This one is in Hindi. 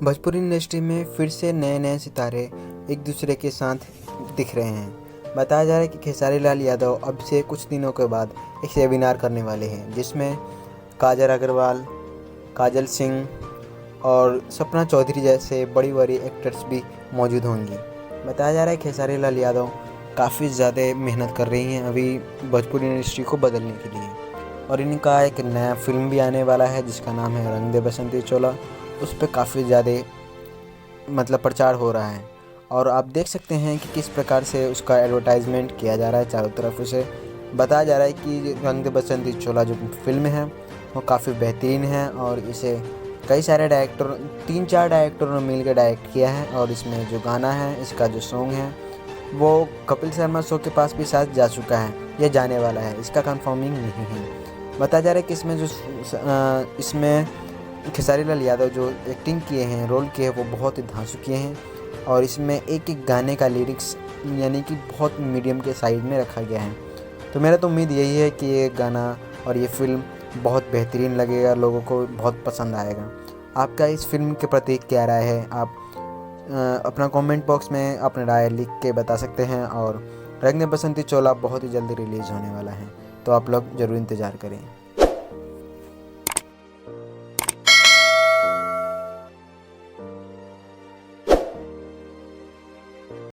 भोजपुरी इंडस्ट्री में फिर से नए नए सितारे एक दूसरे के साथ दिख रहे हैं। बताया जा रहा है कि खेसारी लाल यादव अब से कुछ दिनों के बाद एक सेमिनार करने वाले हैं, जिसमें काजल अग्रवाल, काजल सिंह और सपना चौधरी जैसे बड़ी बड़ी एक्टर्स भी मौजूद होंगी। बताया जा रहा है खेसारी लाल यादव काफ़ी ज़्यादा मेहनत कर रही हैं अभी भोजपुरी इंडस्ट्री को बदलने के लिए, और इनका एक नया फिल्म भी आने वाला है जिसका नाम है रंग दे बसंती चोला। उस पर काफ़ी ज़्यादा प्रचार हो रहा है, और आप देख सकते हैं कि किस प्रकार से उसका एडवर्टाइजमेंट किया जा रहा है चारों तरफ। उसे बताया जा रहा है कि रंग दे बसंती चोला जो फिल्म है वो काफ़ी बेहतरीन है, और इसे कई सारे डायरेक्टर 3-4 डायरेक्टरों ने मिलकर डायरेक्ट किया है। और इसमें जो गाना है, इसका जो सॉन्ग है, वो कपिल शर्मा शो के पास भी साथ जा चुका है या जाने वाला है, इसका कंफर्मिंग नहीं है। बताया जा रहा है कि इसमें खेसारी लाल यादव जो एक्टिंग किए हैं, रोल किए हैं, वो बहुत ही धांसू किए हैं, और इसमें एक एक गाने का लिरिक्स यानी कि बहुत मीडियम के साइड में रखा गया है। तो मेरा तो उम्मीद यही है कि ये गाना और ये फ़िल्म बहुत बेहतरीन लगेगा, लोगों को बहुत पसंद आएगा। आपका इस फिल्म के प्रति क्या राय है? आप अपना कमेंट बॉक्स में अपनी राय लिख के बता सकते हैं। और रंग दे बसंती चोला बहुत ही जल्दी रिलीज़ होने वाला है, तो आप लोग ज़रूर इंतज़ार करें।